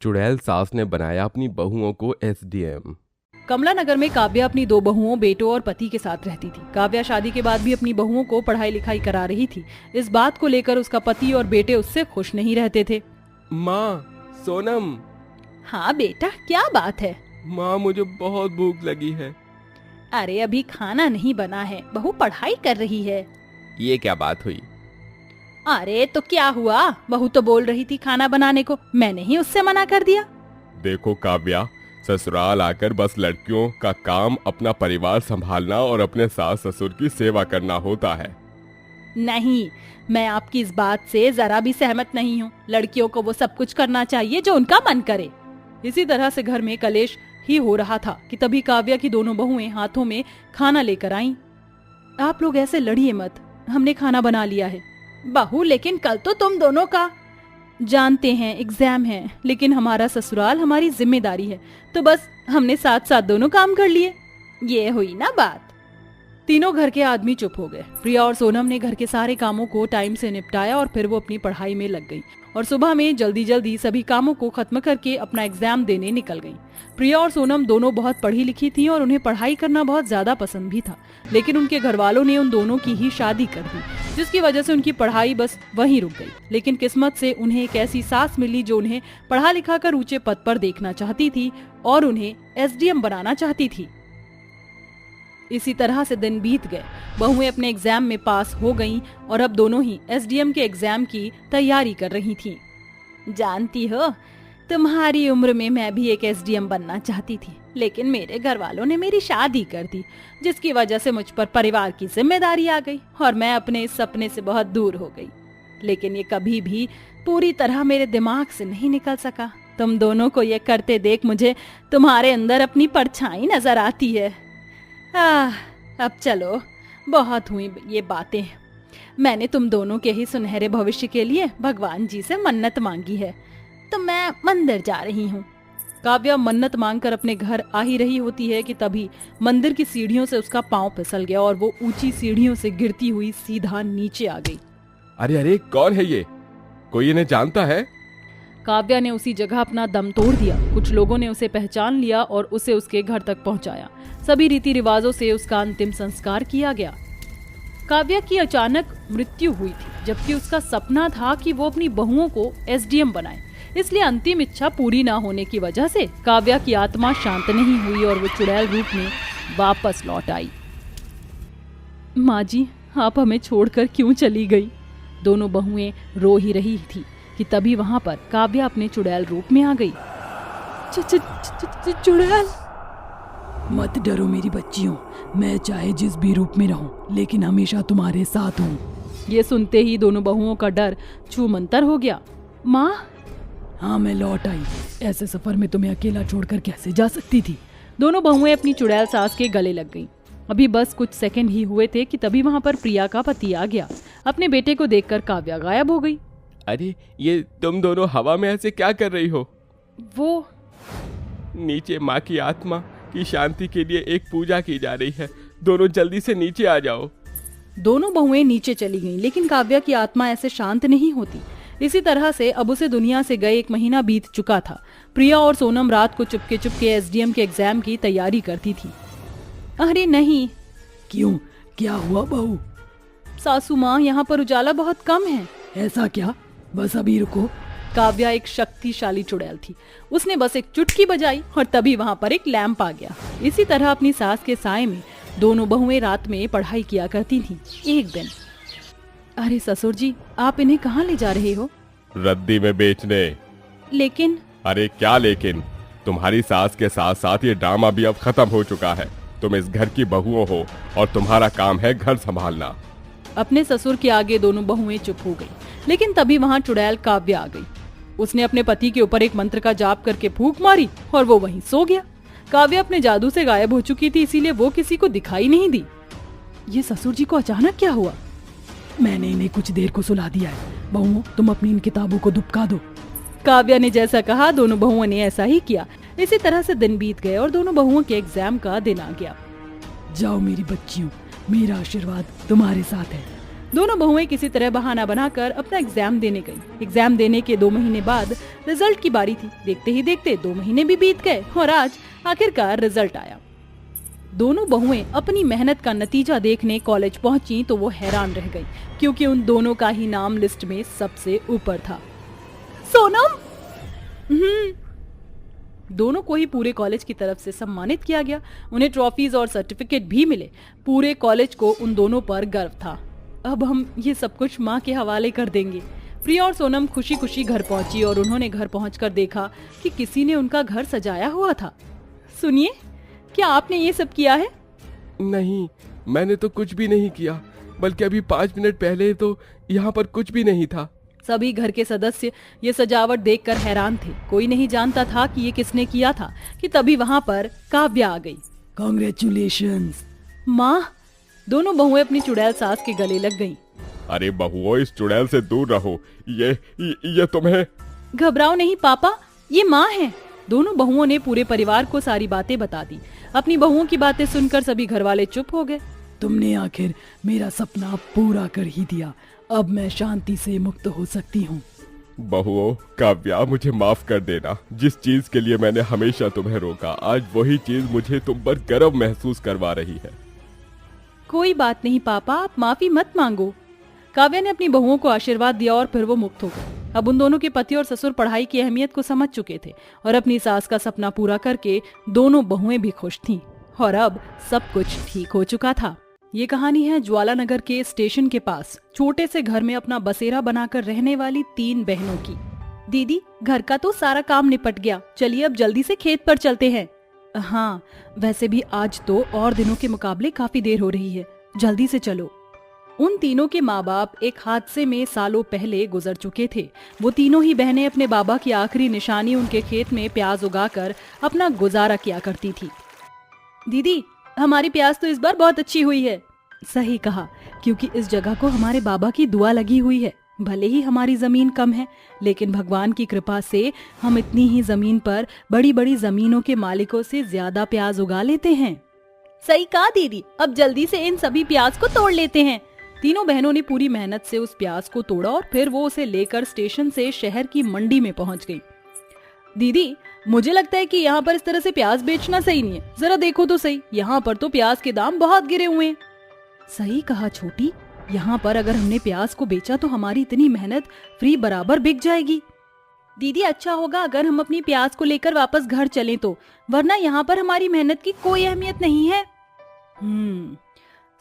चुड़ैल सास ने बनाया अपनी बहुओं को एसडीएम। कमला नगर में काव्या अपनी 2 बहुओं, बेटों और पति के साथ रहती थी। काव्या शादी के बाद भी अपनी बहुओं को पढ़ाई लिखाई करा रही थी। इस बात को लेकर उसका पति और बेटे उससे खुश नहीं रहते थे। माँ, सोनम। हाँ बेटा, क्या बात है? माँ, मुझे बहुत भूख लगी है। अरे अभी खाना नहीं बना है, बहू पढ़ाई कर रही है। ये क्या बात हुई? अरे तो क्या हुआ, बहू तो बोल रही थी खाना बनाने को, मैंने ही उससे मना कर दिया। देखो काव्या, ससुराल आकर बस लड़कियों का काम अपना परिवार संभालना और अपने सास ससुर की सेवा करना होता है। नहीं, मैं आपकी इस बात से जरा भी सहमत नहीं हूँ। लड़कियों को वो सब कुछ करना चाहिए जो उनका मन करे। इसी तरह से घर में कलेश ही हो रहा था कि तभी काव्या की दोनों बहुएं हाथों में खाना लेकर आईं। आप लोग ऐसे लड़िए मत, हमने खाना बना लिया है। बहू, लेकिन कल तो तुम दोनों का जानते हैं एग्जाम है, लेकिन हमारा ससुराल हमारी जिम्मेदारी है, तो बस हमने साथ साथ दोनों काम कर लिए। ये हुई ना बात। तीनों घर के आदमी चुप हो गए। प्रिया और सोनम ने घर के सारे कामों को टाइम से निपटाया और फिर वो अपनी पढ़ाई में लग गई और सुबह में जल्दी जल्दी सभी कामों को खत्म करके अपना एग्जाम देने निकल गईं। प्रिया और सोनम दोनों बहुत पढ़ी लिखी थी और उन्हें पढ़ाई करना बहुत ज्यादा पसंद भी था, लेकिन उनके घर वालों ने उन दोनों की ही शादी कर दी, जिसकी वजह से उनकी पढ़ाई बस वहीं रुक गई। लेकिन किस्मत से उन्हें एक ऐसी सास मिली जो उन्हें पढ़ा लिखा कर ऊंचे पद पर देखना चाहती थी और उन्हें एसडीएम बनाना चाहती थी। इसी तरह से दिन बीत गए। बहुएं अपने एग्जाम में पास हो गईं और अब दोनों ही एसडीएम के एग्जाम की तैयारी कर रही थीं। जानती हो, तुम्हारी उम्र में मैं भी एक एसडीएम बनना चाहती थी, लेकिन मेरे घर वालों ने मेरी शादी कर दी, जिसकी वजह से मुझ पर परिवार की जिम्मेदारी आ गई और मैं अपने इस सपने से बहुत दूर हो गई। लेकिन ये कभी भी पूरी तरह मेरे दिमाग से नहीं निकल सका। तुम दोनों को ये करते देख मुझे तुम्हारे अंदर अपनी परछाई नजर आती है। अब चलो, बहुत हुई ये बातें। मैंने तुम दोनों के ही सुनहरे भविष्य के लिए भगवान जी से मन्नत मांगी है, तो मैं मंदिर जा रही हूँ। काव्या मन्नत मांगकर अपने घर आ ही रही होती है कि तभी मंदिर की सीढ़ियों से उसका पांव फिसल गया और वो ऊंची सीढ़ियों से गिरती हुई सीधा नीचे आ गई। अरे अरे, कौन है ये? कोई इन्हें जानता है? काव्या ने उसी जगह अपना दम तोड़ दिया। कुछ लोगों ने उसे पहचान लिया और उसे उसके घर तक पहुंचाया। सभी रीति रिवाजों से उसका अंतिम संस्कार किया गया। काव्या की अचानक मृत्यु हुई थी, जबकि उसका सपना था कि वो अपनी बहुओं को एसडीएम बनाए। इसलिए अंतिम इच्छा पूरी न होने की वजह से काव्या की आत्मा शांत नहीं हुई और वो चुड़ैल रूप में वापस लौट आई। माँ जी, आप हमें छोड़कर क्यों चली गई? दोनों बहुएं रो ही रही थी कि तभी वहां पर काव्या अपने चुड़ैल रूप में आ गई। चुड़ैल, मत डरो मेरी बच्चियों, मैं चाहे जिस भी रूप में रहूं, लेकिन हमेशा तुम्हारे साथ हूँ। ये सुनते ही दोनों बहुओं का डर छूमंतर हो गया। माँ? हाँ, मैं लौट आई। ऐसे सफर में तुम्हें अकेला छोड़कर कैसे जा सकती थी? दोनों बहुएं अपनी चुड़ैल सास के गले लग गईं। अभी बस कुछ सेकंड ही हुए थे कि तभी वहां पर प्रिया का पति आ गया। अपने बेटे को देखकर काव्या गायब हो गई। अरे, ये तुम दोनों हवा में ऐसे क्या कर रही हो? वो नीचे माँ की आत्मा की शांति के लिए एक पूजा की जा रही है, दोनों जल्दी से नीचे आ जाओ। दोनों बहुएं नीचे चली गईं, लेकिन काव्या की आत्मा ऐसे शांत नहीं होती। इसी तरह से अब उसे दुनिया से गए 1 महीना बीत चुका था। प्रिया और सोनम रात को चुपके चुपके एसडीएम के एग्जाम की तैयारी करती थी। अरे नहीं। क्यों, क्या हुआ बहू? सासू माँ, यहाँ पर उजाला बहुत कम है। ऐसा क्या? बस अभी रुको। काव्या एक शक्तिशाली चुड़ैल थी। उसने बस एक चुटकी बजाई और तभी वहां पर एक लैंप आ गया। इसी तरह अपनी सास के साए में दोनों बहुएं रात में पढ़ाई किया करती थीं। एक दिन, अरे ससुर जी, आप इन्हें कहाँ ले जा रहे हो? रद्दी में बेचने। लेकिन? अरे क्या लेकिन, तुम्हारी सास के साथ साथ ये ड्रामा भी अब खत्म हो चुका है। तुम इस घर की बहुओं हो और तुम्हारा काम है घर संभालना। अपने ससुर के आगे दोनों बहुएं चुप हो गई, लेकिन तभी वहां चुड़ैल काव्या आ गई। उसने अपने पति के ऊपर एक मंत्र का जाप करके फूंक मारी और वो वहीं सो गया। काव्या अपने जादू से गायब हो चुकी थी, इसीलिए वो किसी को दिखाई नहीं दी। ये ससुर जी को अचानक क्या हुआ? मैंने इन्हें कुछ देर को सुला दिया है। बहुओं, तुम अपनी इन किताबों को दुबका दो। काव्या ने जैसा कहा, दोनों बहुओं ने ऐसा ही किया। इसी तरह से दिन बीत गए और दोनों बहुओं के एग्जाम का दिन आ गया। जाओ मेरी बच्चियों, मेरा आशीर्वाद तुम्हारे साथ है। दोनों बहुएं किसी तरह बहाना बनाकर अपना एग्जाम देने गईं। एग्जाम देने के 2 महीने बाद रिजल्ट की बारी थी। देखते ही देखते 2 महीने भी बीत गए और आज आखिरकार रिजल्ट आया। दोनों बहुएं अपनी मेहनत का नतीजा देखने कॉलेज पहुंची तो वो हैरान रह गईं, क्योंकि उन दोनों का ही नाम लिस्ट में सबसे ऊपर था। सोनम। दोनों को ही पूरे कॉलेज की तरफ से सम्मानित किया गया। उन्हें ट्रॉफीज और सर्टिफिकेट भी मिले। पूरे कॉलेज को उन दोनों पर गर्व था। अब हम ये सब कुछ माँ के हवाले कर देंगे। प्रिया और सोनम खुशी खुशी घर पहुंची और उन्होंने घर पहुंचकर देखा कि किसी ने उनका घर सजाया हुआ था। सुनिए, क्या आपने ये सब किया है? नहीं, मैंने तो कुछ भी नहीं किया, बल्कि अभी 5 मिनट पहले तो यहाँ पर कुछ भी नहीं था। सभी घर के सदस्य ये सजावट देखकर हैरान थे। कोई नहीं जानता था कि ये किसने किया था कि तभी वहाँ पर काव्या आ गई। कांग्रेचुलेशंस। माँ, दोनों बहुएं अपनी चुड़ैल सास के गले लग गईं। अरे बहुओं, इस चुड़ैल से दूर रहो। ये तुम्हें। घबराओ नहीं पापा, ये माँ है। दोनों बहुओं ने पूरे परिवार को सारी बातें बता दी। अपनी बहुओं की बातें सुनकर सभी घर वाले चुप हो गए। तुमने आखिर मेरा सपना पूरा कर ही दिया। अब मैं शांति से मुक्त हो सकती हूँ। बहुओं, काव्या, मुझे माफ कर देना। जिस चीज के लिए मैंने हमेशा तुम्हें रोका, आज वही चीज मुझे तुम पर गर्व महसूस करवा रही है। कोई बात नहीं पापा, आप माफी मत मांगो। काव्या ने अपनी बहुओं को आशीर्वाद दिया और फिर वो मुक्त हो गई। अब उन दोनों के पति और ससुर पढ़ाई की अहमियत को समझ चुके थे और अपनी सास का सपना पूरा करके दोनों बहुएं भी खुश थीं और अब सब कुछ ठीक हो चुका था। ये कहानी है ज्वालानगर के स्टेशन के पास छोटे से घर में अपना बसेरा बनाकर रहने वाली 3 बहनों की। दीदी, घर का तो सारा काम निपट गया, चलिए अब जल्दी से खेत पर चलते हैं। हाँ, वैसे भी आज तो और दिनों के मुकाबले काफी देर हो रही है, जल्दी से चलो। उन तीनों के माँ बाप एक हादसे में सालों पहले गुजर चुके थे। वो तीनों ही बहनें अपने बाबा की आखिरी निशानी उनके खेत में प्याज उगाकर अपना गुजारा किया करती थी। दीदी, हमारी प्याज तो इस बार बहुत अच्छी हुई है। सही कहा, क्योंकि इस जगह को हमारे बाबा की दुआ लगी हुई है। भले ही हमारी जमीन कम है, लेकिन भगवान की कृपा से हम इतनी ही जमीन पर बड़ी बड़ी जमीनों के मालिकों से ज्यादा प्याज उगा लेते हैं। सही कहा दीदी, अब जल्दी से इन सभी प्याज को तोड़ लेते हैं। तीनों बहनों ने पूरी मेहनत से उस प्याज को तोड़ा और फिर वो उसे लेकर स्टेशन से शहर की मंडी में पहुंच गई। दीदी, मुझे लगता है कि यहाँ पर इस तरह से प्याज बेचना सही नहीं है। जरा देखो तो सही, यहाँ पर तो प्याज के दाम बहुत गिरे हुए हैं। सही कहा छोटी, यहाँ पर अगर हमने प्याज को बेचा तो हमारी इतनी मेहनत फ्री बराबर बिक जाएगी। दीदी, अच्छा होगा अगर हम अपनी प्याज को लेकर वापस घर चलें तो, वरना यहाँ पर हमारी मेहनत की कोई अहमियत नहीं है।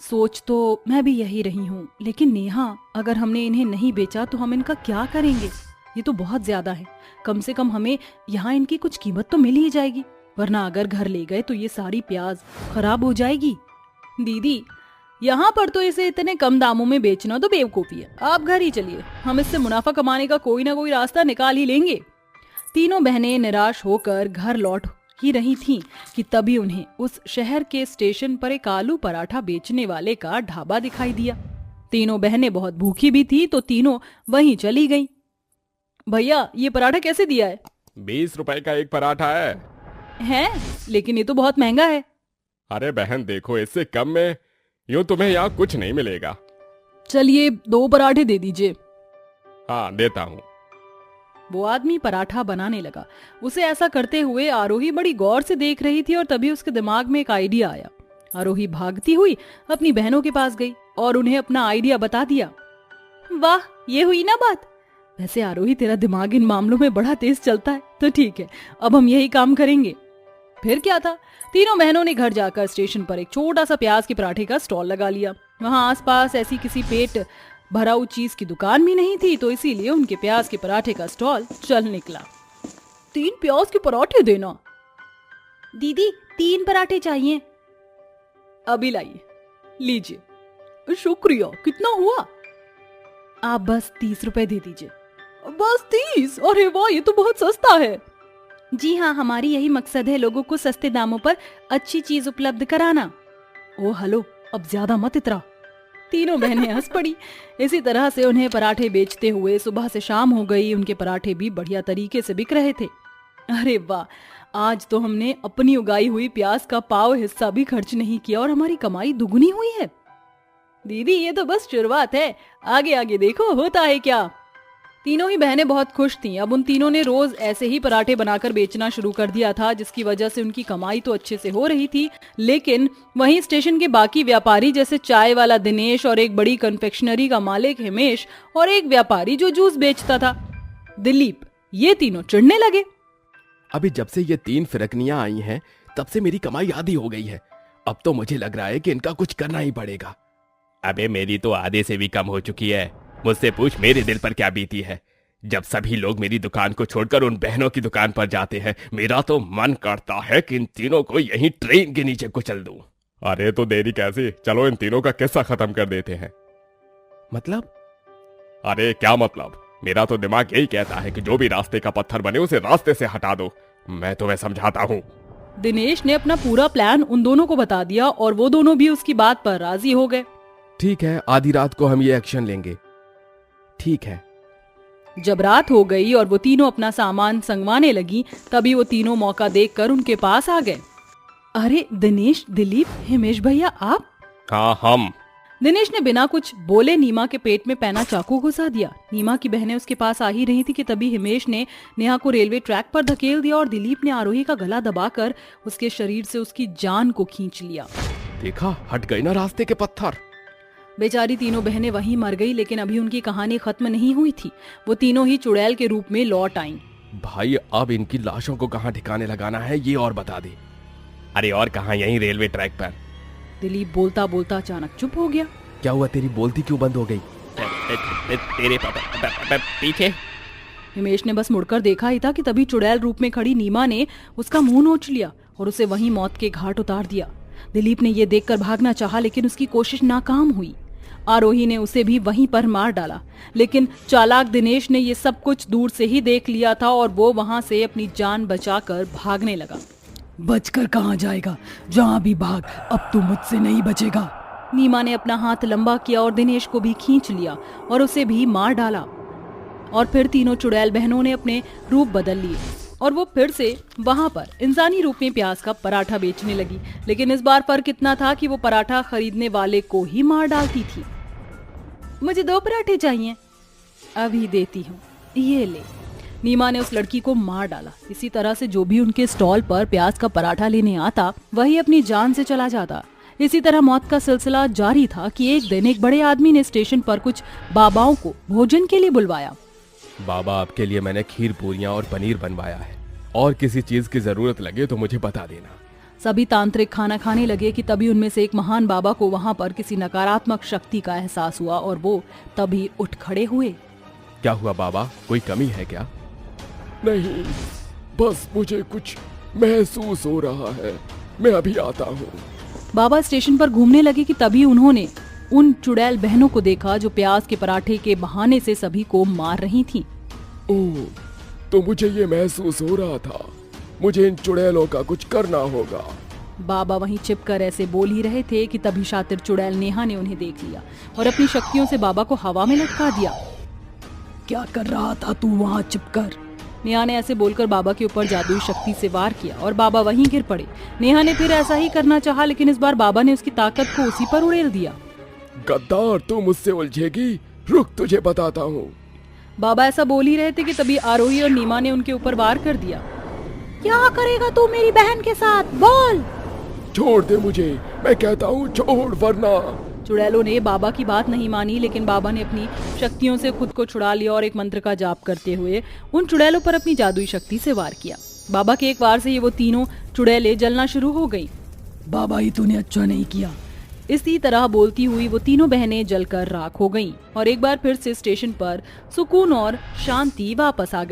सोच तो मैं भी यही रही हूँ, लेकिन नेहा, अगर हमने इन्हें नहीं बेचा तो हम इनका क्या करेंगे? ये तो बहुत ज्यादा है। कम से कम हमें यहाँ इनकी कुछ कीमत तो मिल ही जाएगी, वरना अगर घर ले गए तो ये सारी प्याज खराब हो जाएगी। दीदी, यहाँ पर तो इसे इतने कम दामों में बेचना तो बेवकूफी है। आप घर ही चलिए, हम इससे मुनाफा कमाने का कोई ना कोई रास्ता निकाल ही लेंगे। तीनों बहनें निराश होकर घर लौट ही रही थीं कि तभी उन्हें उस शहर के स्टेशन पर एक आलू पराठा बेचने वाले का ढाबा दिखाई दिया। तीनों बहनें बहुत भूखी भी थी तो तीनों वहीं चली गईं। भैया, ये पराठा कैसे दिया है? 20 रुपए का एक पराठा है, लेकिन ये तो बहुत महंगा है। अरे बहन देखो, इससे कम में यूं तुम्हें यहाँ कुछ नहीं मिलेगा। चलिए 2 पराठे दे दीजिए। हाँ, देता हूँ। वो आदमी पराठा बनाने लगा। उसे ऐसा करते हुए आरोही बड़ी गौर से देख रही थी और तभी उसके दिमाग में एक आइडिया आया। आरोही भागती हुई अपनी बहनों के पास गई और उन्हें अपना आइडिया बता दिया। वाह, ये हुई ना बात। वैसे आरोही, तेरा दिमाग इन मामलों में बड़ा तेज चलता है, तो ठीक है, अब हम यही काम करेंगे। फिर क्या था, तीनों बहनों ने घर जाकर स्टेशन पर एक छोटा सा प्याज के पराठे का स्टॉल लगा लिया। वहाँ आसपास ऐसी किसी पेट भराऊ चीज की दुकान भी नहीं थी, तो इसीलिए उनके प्याज के पराठे का स्टॉल चल निकला। 3 प्याज के पराठे देना। दीदी, 3 पराठे चाहिए। अभी लाइए, लीजिए। शुक्रिया। कितना हुआ? आप बस 30 रुपए दे दीजिए। बस 30? अरे वाह, ये तो बहुत सस्ता है। जी हाँ, हमारी यही मकसद है, लोगों को सस्ते दामों पर अच्छी चीज उपलब्ध कराना। ओ हेलो, अब ज्यादा मत इतरा। तीनों बहनें हंस पड़ी। इसी तरह से उन्हें पराठे बेचते हुए सुबह से शाम हो गई। उनके पराठे भी बढ़िया तरीके से बिक रहे थे। अरे वाह, आज तो हमने अपनी उगाई हुई प्याज का पाव हिस्सा भी खर्च नहीं किया और हमारी कमाई दुगनी हुई है। दीदी ये तो बस शुरुआत है, आगे आगे देखो होता है क्या। तीनों ही बहनें बहुत खुश थीं। अब उन तीनों ने रोज ऐसे ही पराठे बनाकर बेचना शुरू कर दिया था, जिसकी वजह से उनकी कमाई तो अच्छे से हो रही थी। लेकिन वहीं स्टेशन के बाकी व्यापारी जैसे चाय वाला दिनेश और एक बड़ी कन्फेक्शनरी का मालिक हिमेश और एक व्यापारी जो जूस बेचता था दिलीप, ये तीनों चिढ़ने लगे। अभी जब से ये 3 फिरकनियां आई हैं तब से मेरी कमाई आधी हो गई है। अब तो मुझे लग रहा है कि इनका कुछ करना ही पड़ेगा। अबे मेरी तो आधे से भी कम हो चुकी है। मुझसे पूछ मेरे दिल पर क्या बीती है जब सभी लोग मेरी दुकान को छोड़कर उन बहनों की दुकान पर जाते हैं। मेरा तो मन करता है कि इन तीनों को यहीं ट्रेन के नीचे कुचल दूं। अरे तो देरी कैसी, चलो इन तीनों का किस्सा खत्म कर देते हैं। मतलब? अरे क्या मतलब, मेरा तो दिमाग यही कहता है कि जो भी रास्ते का पत्थर बने उसे रास्ते से हटा दो। मैं तुम्हें समझाता हूँ। दिनेश ने अपना पूरा प्लान उन दोनों को बता दिया और वो दोनों भी उसकी बात पर राजी हो गए। ठीक है, आधी रात को हम ये एक्शन लेंगे। ठीक है। जब रात हो गई और वो तीनों अपना सामान संगवाने लगी, तभी वो तीनों मौका देखकर उनके पास आ गए। अरे दिनेश, दिलीप, हिमेश भैया आप? हाँ हम। दिनेश ने बिना कुछ बोले नीमा के पेट में पैना चाकू घुसा दिया। नीमा की बहनें उसके पास आ ही रही थी कि तभी हिमेश ने नेहा को रेलवे ट्रैक पर धकेल दिया और दिलीप ने आरोही का गला दबाकर उसके शरीर से उसकी जान को खींच लिया। देखा, हट गई ना रास्ते के पत्थर। बेचारी तीनों बहनें वहीं मर गई, लेकिन अभी उनकी कहानी खत्म नहीं हुई थी। वो तीनों ही चुड़ैल के रूप में लौट आईं। भाई अब इनकी लाशों को कहाँ ठिकाने लगाना है ये और बता दे। अरे और कहाँ, यहीं रेलवे ट्रैक पर। दिलीप बोलता बोलता अचानक चुप हो गया। क्या हुआ, तेरी बोलती क्यों बंद हो गई? तेरे पीछे। हिमेश ने बस मुड़कर देखा ही था कि तभी चुड़ैल रूप में खड़ी नीमा ने उसका मुंह नोच लिया और उसे वहीं मौत के घाट उतार दिया। दिलीप ने ये देखकर भागना चाहा, लेकिन उसकी कोशिश नाकाम हुई। आरोही ने उसे भी वहीं पर मार डाला, लेकिन चालाक दिनेश ने ये सब कुछ दूर से ही देख लिया था और वो वहां से अपनी जान बचाकर भागने लगा। बचकर कहाँ जाएगा, जहाँ भी भाग, अब तू मुझसे नहीं बचेगा। नीमा ने अपना हाथ लंबा किया और दिनेश को भी खींच लिया और उसे भी मार डाला। और फिर तीनों चुड़ैल बहनों ने अपने रूप बदल लिए और वो फिर से वहां पर इंसानी रूप में प्याज का पराठा बेचने लगी। लेकिन इस बार फर्क इतना था कि वो पराठा खरीदने वाले को ही मार डालती थी। मुझे 2 पराठे चाहिए। अभी देती हूँ, ये ले। नीमा ने उस लड़की को मार डाला। इसी तरह से जो भी उनके स्टॉल पर प्याज का पराठा लेने आता वही अपनी जान से चला जाता। इसी तरह मौत का सिलसिला जारी था कि एक दिन एक बड़े आदमी ने स्टेशन पर कुछ बाबाओं को भोजन के लिए बुलवाया। बाबा, आपके लिए मैंने खीर पूरियां और पनीर बनवाया है, और किसी चीज की जरूरत लगे तो मुझे बता देना। सभी तांत्रिक खाना खाने लगे कि तभी उनमें से एक महान बाबा को वहां पर किसी नकारात्मक शक्ति का एहसास हुआ और वो तभी उठ खड़े हुए। क्या हुआ बाबा, कोई कमी है क्या? नहीं, बस मुझे कुछ महसूस हो रहा है, मैं अभी आता हूँ। बाबा स्टेशन पर घूमने लगे कि तभी उन्होंने उन चुड़ैल बहनों को देखा जो प्याज के पराठे के बहाने से सभी को मार रही थीं। ओह, तो मुझे ये महसूस हो रहा था, मुझे इन चुड़ैलों का कुछ करना होगा। बाबा वहीं छिपकर ऐसे बोल ही रहे थे कि तभी शातिर चुड़ैल नेहा ने उन्हें देख लिया और अपनी शक्तियों से बाबा को हवा में लटका दिया। क्या कर रहा था तू वहाँ छिपकर? नेहा ने ऐसे बोलकर बाबा के ऊपर जादुई शक्ति से वार किया और बाबा वहीं गिर पड़े। नेहा ने फिर ऐसा ही करना चाहा, लेकिन इस बार बाबा ने उसकी ताकत को उसी पर उड़ेल दिया। गद्दार, तू मुझसे उलझेगी, रुक तुझे बताता हूँ। बाबा ऐसा बोल ही रहे थे कि तभी आरोही और नीमा ने उनके ऊपर वार कर दिया। क्या करेगा तू मेरी बहन के साथ, बोल। छोड़ दे मुझे, मैं कहता हूँ छोड़, वरना। चुड़ैलों ने बाबा की बात नहीं मानी, लेकिन बाबा ने अपनी शक्तियों से खुद को छुड़ा लिया और एक मंत्र का जाप करते हुए उन चुड़ैलों पर अपनी जादुई शक्ति से वार किया। बाबा के एक वार से ये वो तीनों चुड़ैलें जलना शुरू हो गईं। बाबा, ये तूने अच्छा नहीं किया। इसी तरह बोलती हुई वो तीनों बहनें जलकर राख हो गईं और एक बार फिर से स्टेशन पर सुकून और शांति वापस आ गई।